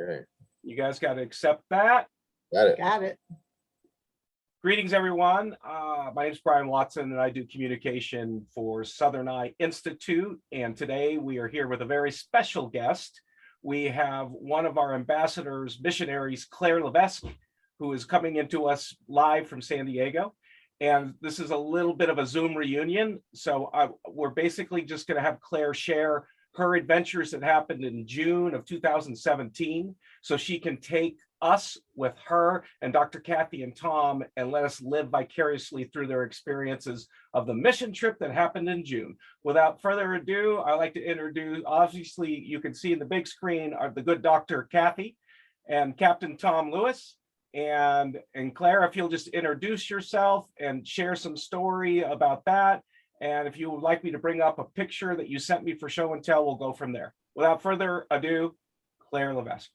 Okay. You guys got to accept that. Got it. Got it. Greetings, everyone. My name is Brian Watson, and I do communication for Southern Eye Institute. And today we are here with a very special guest. We have one of our ambassadors, missionaries, Claire Levesque, who is coming into us live from San Diego. And this is a little bit of a Zoom reunion. So we're basically just going to have Claire share her adventures that happened in June of 2017, so she can take us with her and Dr. Kathy and Tom and let us live vicariously through their experiences of the mission trip that happened in June. Without further ado, I'd like to introduce, obviously you can see in the big screen are the good Dr. Kathy and Captain Tom Lewis. And Claire, if you'll just introduce yourself and share some story about that. And if you would like me to bring up a picture that you sent me for show and tell, we'll go from there. Without further ado, Claire Levesque.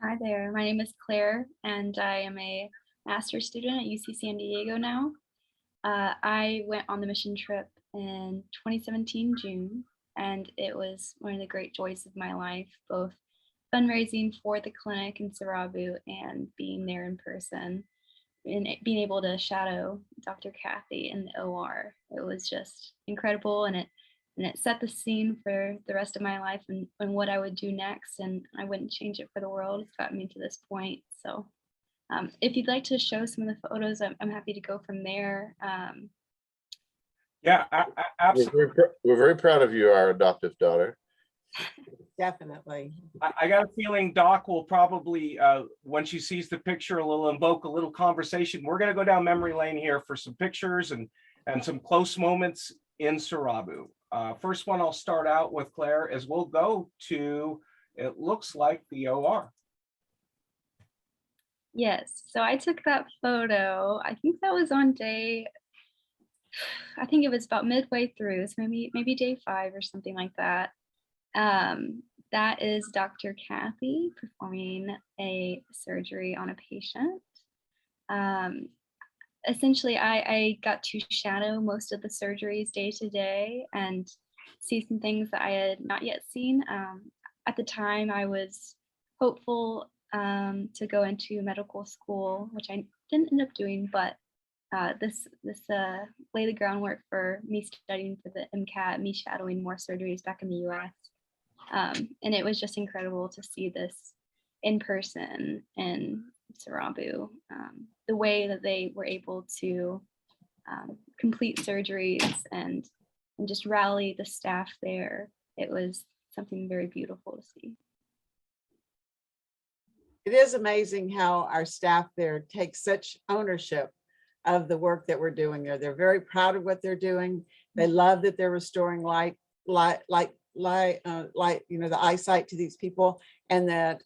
Hi there, my name is Claire, and I am a master's student at UC San Diego now. I went on the mission trip in 2017 June, and it was one of the great joys of my life, both fundraising for the clinic in Serabu and being there in person and being able to shadow Dr. Kathy in the OR. It was just incredible, and it set the scene for the rest of my life and what I would do next, and I wouldn't change it for the world. It's gotten me to this point. So if you'd like to show some of the photos, I'm happy to go from there. Yeah, absolutely. We're very proud of you, our adoptive daughter. Definitely. I got a feeling Doc will probably, when she sees the picture, will invoke a little conversation. We're going to go down memory lane here for some pictures and some close moments in Serabu. First one I'll start out with, Claire, is we'll go to, it looks like the OR. Yes, so I took that photo. I think that was on day, I think it was about midway through, so maybe day 5 or something like that. That is Dr. Kathy performing a surgery on a patient. Essentially, I got to shadow most of the surgeries day to day and see some things that I had not yet seen. At the time, I was hopeful to go into medical school, which I didn't end up doing, but this laid the groundwork for me studying for the MCAT, me shadowing more surgeries back in the US. And it was just incredible to see this in person in Serabu, the way that they were able to complete surgeries and just rally the staff there. It was something very beautiful to see. It is amazing how our staff there takes such ownership of the work that we're doing there. They're very proud of what they're doing. They love that they're restoring light, the eyesight to these people, and that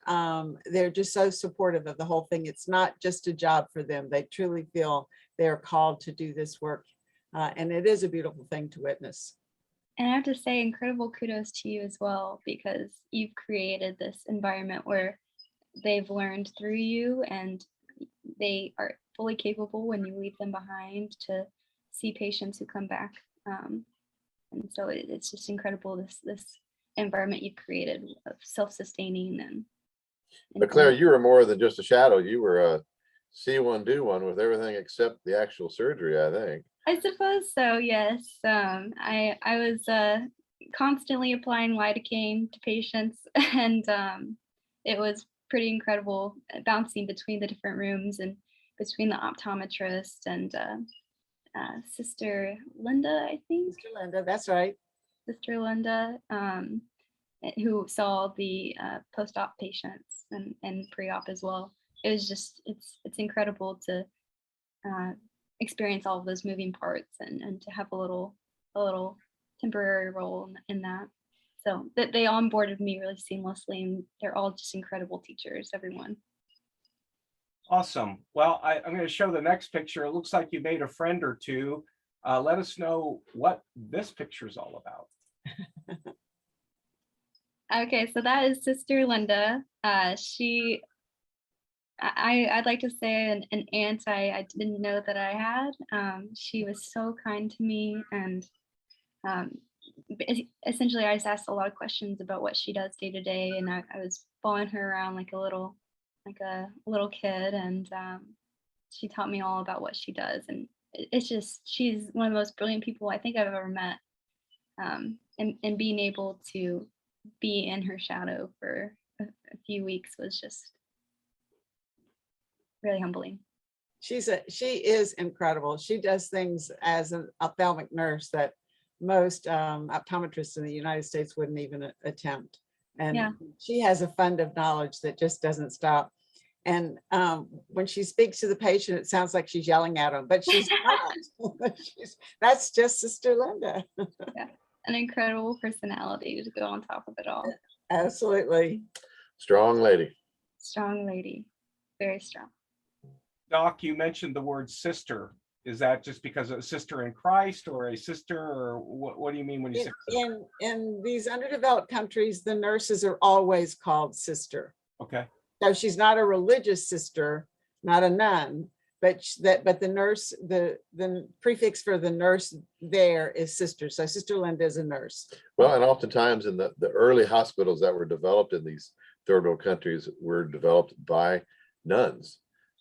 they're just so supportive of the whole thing. It's not just a job for them. They truly feel they're called to do this work, and it is a beautiful thing to witness. And I have to say, incredible kudos to you as well, because you've created this environment where they've learned through you, and they are fully capable when you leave them behind to see patients who come back. And so it's just incredible, this environment you've created of self-sustaining. But Claire, you were more than just a shadow. You were a see one, do one with everything except the actual surgery, I think. I suppose so, yes. I was constantly applying lidocaine to patients, and it was pretty incredible bouncing between the different rooms and between the optometrist and Sister Linda, I think. Sister Linda, that's right. Sister Linda, who saw the post-op patients and pre-op as well. It was just, it's incredible to experience all of those moving parts and to have a little temporary role in that. So that they onboarded me really seamlessly, and they're all just incredible teachers, everyone. Awesome. Well, I'm going to show the next picture. It looks like you made a friend or two. Let us know what this picture is all about. Okay, so that is Sister Linda. I'd like to say an aunt I didn't know that I had. She was so kind to me, and essentially I just asked a lot of questions about what she does day to day, and I was following her around like a little kid, and she taught me all about what she does, and it's just she's one of the most brilliant people I think I've ever met. And being able to be in her shadow for a few weeks was just really humbling. She is incredible. She does things as an ophthalmic nurse that most optometrists in the United States wouldn't even attempt. And Yeah. she has a fund of knowledge that just doesn't stop. And when she speaks to the patient, it sounds like she's yelling at them, but she's not. That's just Sister Linda. Yeah, an incredible personality to go on top of it all. Absolutely. Strong lady. Strong lady, very strong. Doc, you mentioned the word sister. Is that just because of a sister in Christ or a sister, or what do you mean when you say sister? In these underdeveloped countries, the nurses are always called sister. Okay. So she's not a religious sister, not a nun, but the nurse, the prefix for the nurse there is sister. So Sister Linda is a nurse. Well, and oftentimes in the early hospitals that were developed in these third world countries were developed by nuns,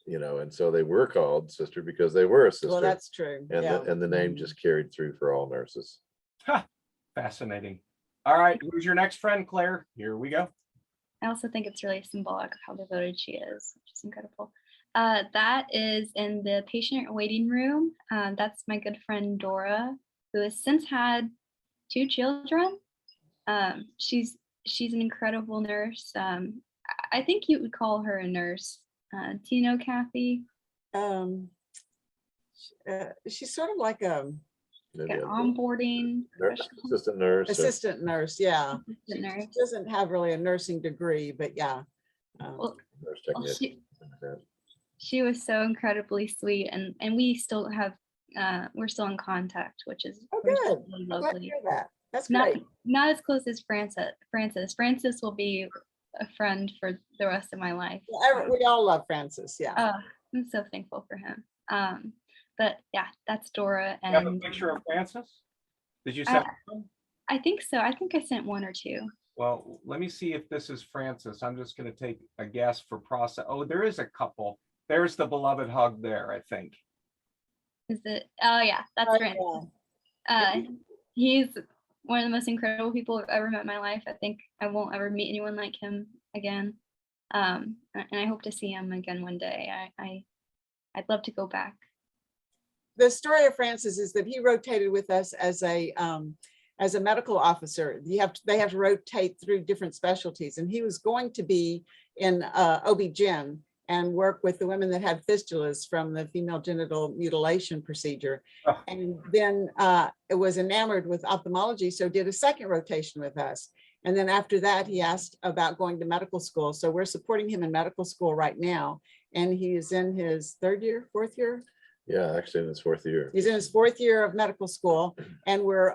you know, and so they were called sister because they were a sister. Well, that's true. And Yeah. the name just carried through for all nurses. Ha, fascinating. All right, who's your next friend, Claire? Here we go. I also think it's really symbolic of how devoted she is, which is incredible. That is in the patient waiting room. That's my good friend Dora, who has since had 2 children. She's an incredible nurse. I think you would call her a nurse. Do you know Kathy? She's sort of like Maybe An a onboarding professional. assistant nurse. assistant nurse. Yeah. Assistant nurse. She doesn't have really a nursing degree, but yeah. Well, Nurse well, technician. she was so incredibly sweet, and we still have we're still in contact, which is Oh, really good. I'm glad to lovely. hear that. That's Not great. not as close as Francis will be a friend for the rest of my life. We all love Francis. Yeah. I'm so thankful for him. But yeah, that's Dora, You have a and picture of Francis? Did you send one? I think so. I think I sent 1 or 2. Well, let me see if this is Francis. I'm just going to take a guess for process. Oh, there is a couple. There's the beloved hug there, I think. Is it? Oh yeah, that's Oh, Francis. yeah. He's one of the most incredible people I've ever met in my life. I think I won't ever meet anyone like him again. And I hope to see him again one day. I'd love to go back. The story of Francis is that he rotated with us as a medical officer. They have to rotate through different specialties, and he was going to be in OB-GYN and work with the women that had fistulas from the female genital mutilation procedure. Oh. And then it was enamored with ophthalmology, so did a second rotation with us. And then after that, he asked about going to medical school. So we're supporting him in medical school right now. And he is in his 3rd year, 4th year. Yeah, actually in his 4th year. He's in his 4th year of medical school, and we're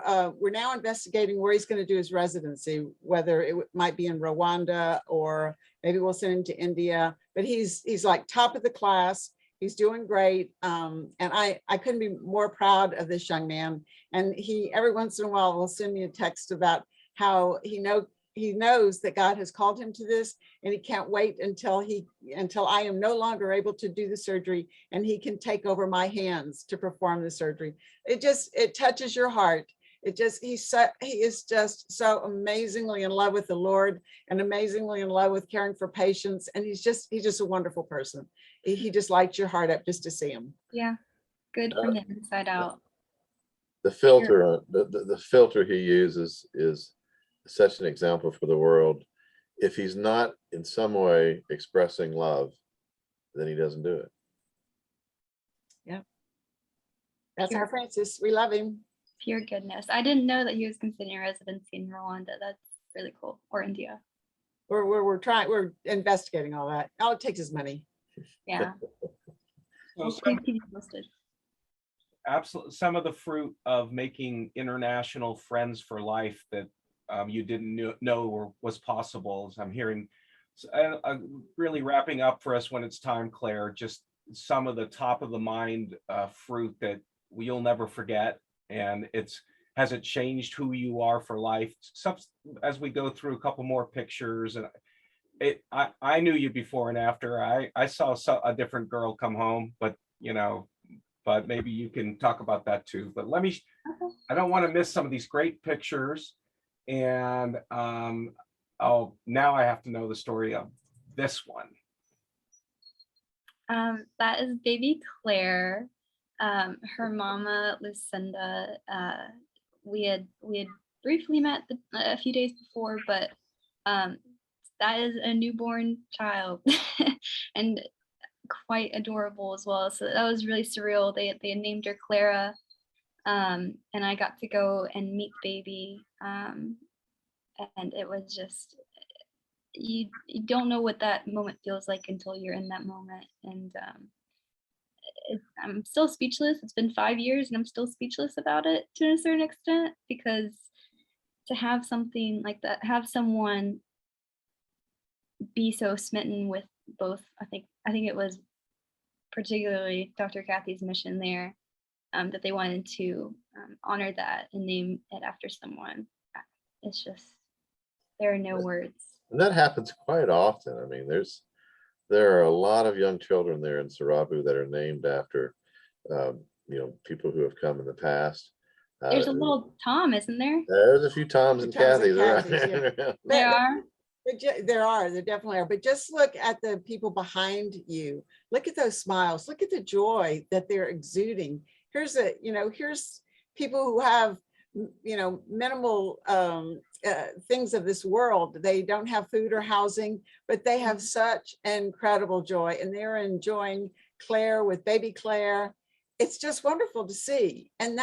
now investigating where he's going to do his residency, whether it might be in Rwanda or maybe we'll send him to India. But he's like top of the class. He's doing great, and I couldn't be more proud of this young man. And he every once in a while will send me a text about how he knows that God has called him to this, and he can't wait until I am no longer able to do the surgery and he can take over my hands to perform the surgery. It touches your heart. He is just so amazingly in love with the Lord and amazingly in love with caring for patients. And he's just a wonderful person. He just lights your heart up just to see him. Yeah, good from the inside out. The filter, the filter he uses is such an example for the world. If he's not in some way expressing love, then he doesn't do it. Yeah. That's our Francis. We love him. Pure goodness. I didn't know that he was considering residency in Rwanda. That's really cool. Or India. We're investigating all that. All it takes is money. Yeah. So Keep you posted. absolutely, some of the fruit of making international friends for life that you didn't know was possible, as I'm hearing. Really wrapping up for us when it's time, Claire, just some of the top of the mind fruit that you'll never forget. And it's has it changed who you are for life? As we go through a couple more pictures, and I knew you before and after. I saw a different girl come home, but but maybe you can talk about that too. But I don't want to miss some of these great pictures. And oh, now I have to know the story of this one. That is baby Claire. Her mama, Lucinda, we had briefly met a few days before, but that is a newborn child and quite adorable as well. So that was really surreal. They had named her Clara, and I got to go and meet the baby, and it was just, you don't know what that moment feels like until you're in that moment. And I'm still speechless. It's been 5 years and I'm still speechless about it to a certain extent, because to have something like that, have someone be so smitten with both, I think it was particularly Dr. Kathy's mission there, that they wanted to honor that and name it after someone. It's just, there are no words. And that happens quite often. I mean, there are a lot of young children there in Serabu that are named after, people who have come in the past. There's a little Tom, isn't there? There's a few Toms and Toms and Kathys Kathys, yeah. around. There are. There definitely are. But just look at the people behind you. Look at those smiles. Look at the joy that they're exuding. Here's people who have, minimal things of this world. They don't have food or housing, but they have such incredible joy, and they're enjoying Claire with baby Claire. It's just wonderful to see. And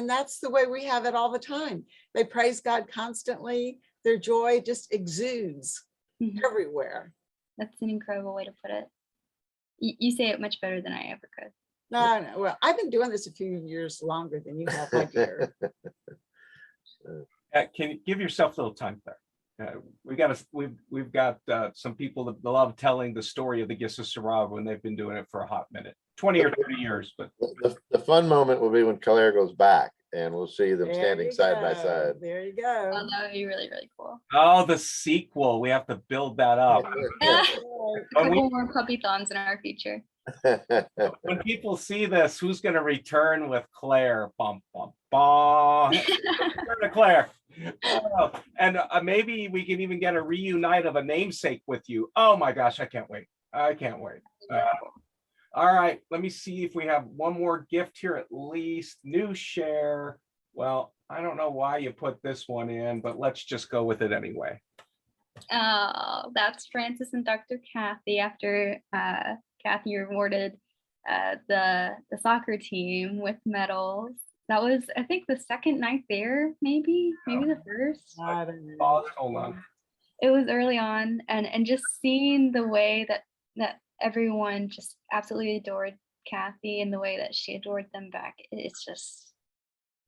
that's the way we have it all the time. They praise God constantly. Their joy just exudes everywhere. That's an incredible way to put it. You say it much better than I ever could. No, well, I've been doing this a few years longer than you have, my dear. Can you give yourself a little time there? We've got some people that love telling the story of the gifts of Serabu, and they've been doing it for a hot minute, 20 or 30 years. But The fun moment will be when Claire goes back and we'll see them There standing you side by go. side. There you Oh, go. that would be really, really cool. oh, the sequel, we have to build that up. A When couple more puppy thons in our future. when people see this, who's going to return with Claire? Bum, bum, bum. Return to Claire. Oh, and maybe we can even get a reunite of a namesake with you. Oh my gosh, I can't wait. I can't wait. All right, let me see if we have one more gift here at least. New share. Well, I don't know why you put this one in, but let's just go with it anyway. Oh, that's Francis and Dr. Kathy after Kathy rewarded the soccer team with medals. That was, I think, the second night there, maybe the first. I don't know. Pause, hold on. It was early on, and just seeing the way that everyone just absolutely adored Kathy and the way that she adored them back. It's just,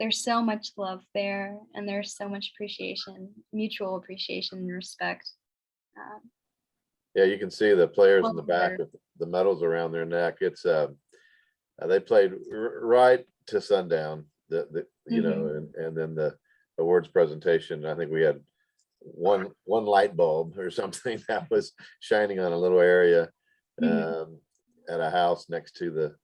there's so much love there, and there's so much appreciation, mutual appreciation and respect. Yeah, you can see the players in the Well, back with the medals around their neck. It's they played right to sundown. And then the awards presentation. I think we had one light bulb or something that was shining on a little area at a house next to the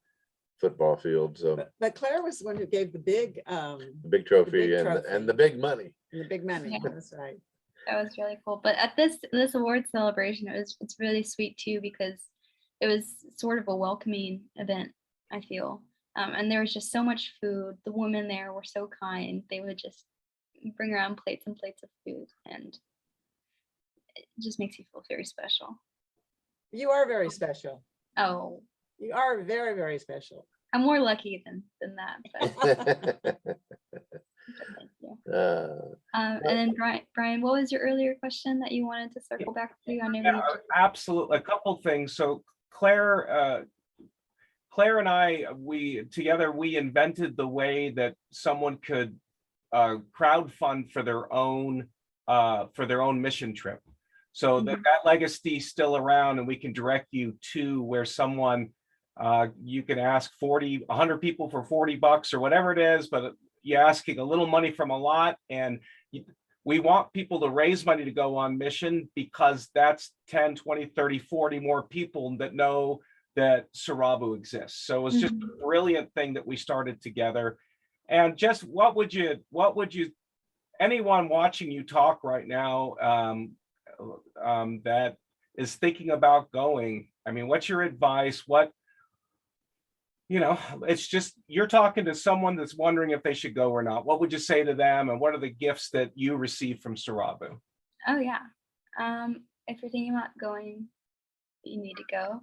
football field. So But Claire was the one who gave the big trophy big and trophy. the big money. the big money. Yeah. That's right. That was really cool. But at this award celebration, it's really sweet too, because it was sort of a welcoming event, I feel. And there was just so much food. The women there were so kind. They would just bring around plates and plates of food, and it just makes you feel very special. You are very special. Oh, You are very, very special. I'm more lucky than that. But thank you. And then Brian, what was your earlier question that you wanted to circle back to? I know Yeah, absolutely. A couple things. So Claire and I, we invented the way that someone could crowdfund for their own mission trip. So that legacy is still around, and we can direct you to where someone, you can ask 100 people for $40 or whatever it is, but you're asking a little money from a lot, and we want people to raise money to go on mission because that's 10, 20, 30, 40 more people that know that Serabu exists. So it's just a brilliant thing that we started together. And just what would you, anyone watching you talk right now that is thinking about going, I mean, what's your advice? What, it's just, you're talking to someone that's wondering if they should go or not. What would you say to them? And what are the gifts that you received from Serabu? Oh yeah. If you're thinking about going, you need to go.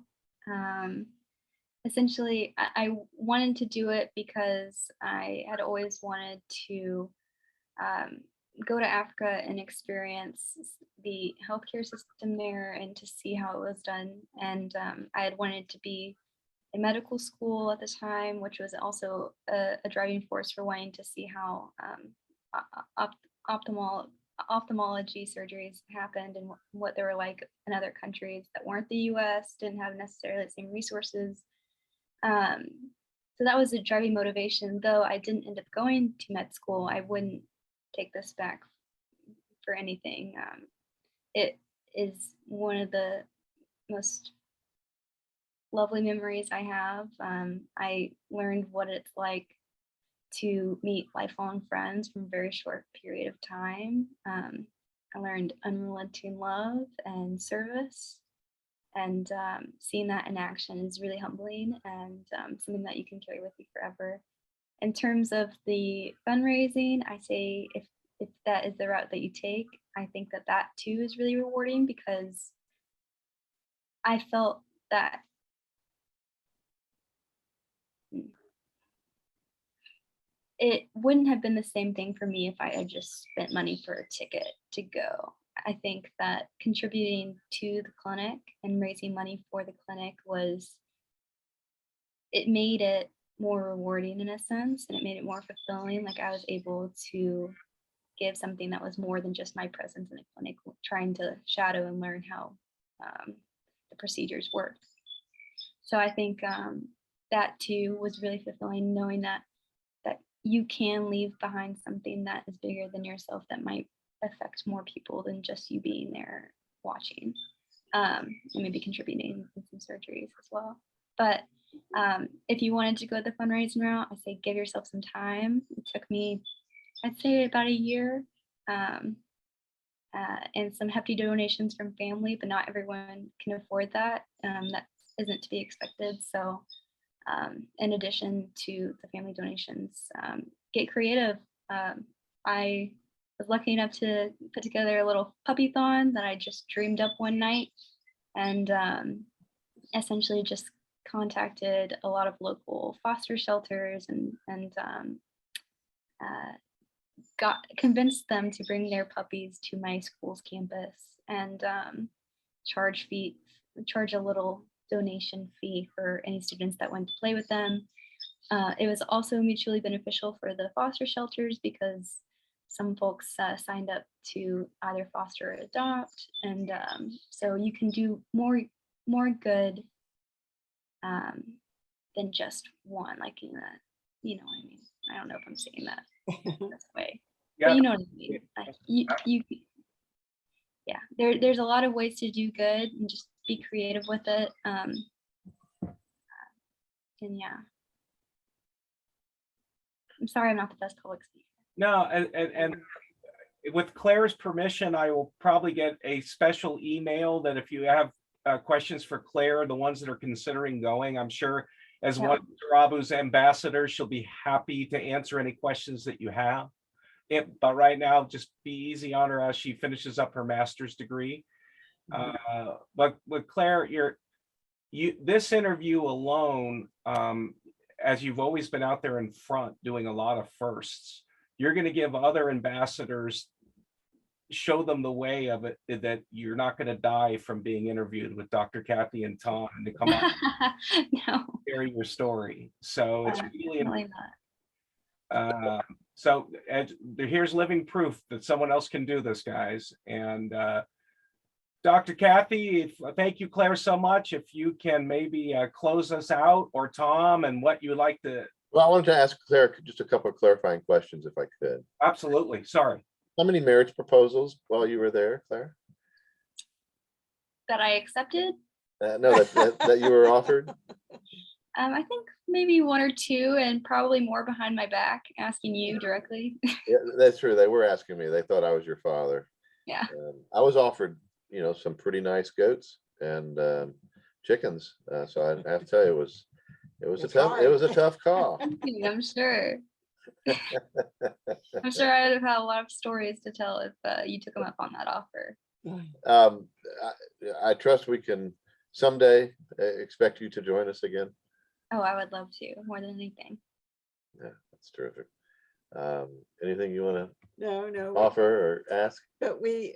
Essentially, I wanted to do it because I had always wanted to go to Africa and experience the healthcare system there and to see how it was done. And I had wanted to be in medical school at the time, which was also a driving force for wanting to see how ophthalmology surgeries happened and what they were like in other countries that weren't the US, didn't have necessarily the same resources. So that was a driving motivation. Though I didn't end up going to med school, I wouldn't take this back for anything. It is one of the most lovely memories I have. I learned what it's like to meet lifelong friends from a very short period of time. I learned unrelenting love and service, and seeing that in action is really humbling and something that you can carry with you forever. In terms of the fundraising, I say if that is the route that you take, I think that that too is really rewarding, because I felt that it wouldn't have been the same thing for me if I had just spent money for a ticket to go. I think that contributing to the clinic and raising money for the clinic it made it more rewarding in a sense, and it made it more fulfilling. Like I was able to give something that was more than just my presence in a clinic, trying to shadow and learn how the procedures work. So I think that too was really fulfilling, knowing that you can leave behind something that is bigger than yourself that might affect more people than just you being there watching, and maybe contributing in some surgeries as well. But if you wanted to go the fundraising route, I say give yourself some time. It took me, I'd say, about a year, and some hefty donations from family, but not everyone can afford that. That isn't to be expected. So in addition to the family donations, get creative. I was lucky enough to put together a little puppy-thon that I just dreamed up one night, and essentially just contacted a lot of local foster shelters and convinced them to bring their puppies to my school's campus and charge a little donation fee for any students that went to play with them. It was also mutually beneficial for the foster shelters because some folks signed up to either foster or adopt, and so you can do more good than just one. Like what I mean. I don't know if I'm saying that this way, Yeah. but you know what I mean. Yeah. There's a lot of ways to do good, and just be creative with it. And yeah, I'm sorry I'm not the best public speaker. No, and with Claire's permission, I will probably get a special email that if you have questions for Claire, the ones that are considering going, I'm sure as one of Serabu's ambassadors, she'll be happy to answer any questions that you have. But right now, just be easy on her as she finishes up her master's degree. But with Claire, this interview alone, as you've always been out there in front doing a lot of firsts, you're going to give other ambassadors, show them the way of it, that you're not going to die from being interviewed with Dr. Kathy and Tom and to come on No. share your story. So it's really Definitely not. so here's living proof that someone else can do this, guys. And Dr. Kathy, thank you, Claire, so much. If you can maybe close us out, or Tom, and what you like to Well, I wanted to ask Claire just a couple of clarifying questions if I could. Absolutely. Sorry. How many marriage proposals while you were there, Claire? That I accepted. No, that you were offered? I think maybe 1 or 2, and probably more behind my back, asking you directly. Yeah, that's true. They were asking me. They thought I was your father. Yeah. I was offered, some pretty nice goats and chickens. So I have to tell you, it was It's hard. it was a tough call. I'm sure. I'm sure I would have had a lot of stories to tell if you took them up on that offer. I trust we can someday expect you to join us again. Oh, I would love to, more than anything. Yeah, that's terrific. Anything you want to No. offer or ask? But we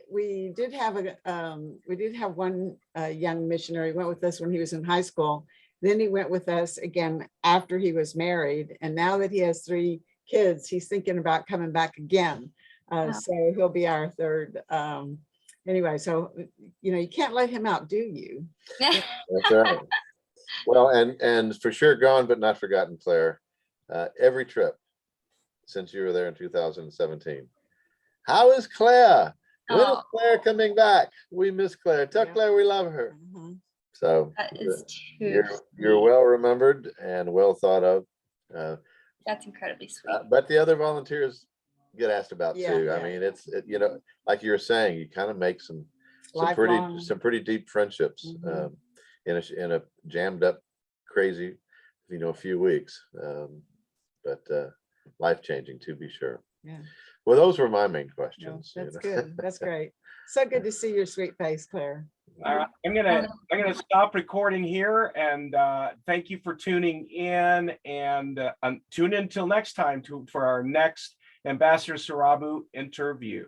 did have one young missionary went with us when he was in high school. Then he went with us again after he was married, and now that he has 3 kids, he's thinking about coming back again. So he'll be our third. Anyway, so you can't let him outdo you. That's right. Well, and for sure gone but not forgotten, Claire. Every trip since you were there in 2017. How is Claire? When is Oh, Claire coming back? We miss Claire. Tell Yeah. Claire we love her. Mhm. So that is too you're sweet. well remembered and well thought of. That's incredibly sweet. But the other volunteers get asked about Yeah, too. yeah. I mean, like you were saying, you kind of make some Lifelong. pretty deep friendships Mhm. in a jammed up, crazy, few weeks. But life changing to be sure. Yeah. Well, those were my main No, questions. that's good. That's great. So good to see your sweet face, Claire. All right, I'm gonna stop recording here, and thank you for tuning in, and tune in till next time for our next Ambassador Serabu interview.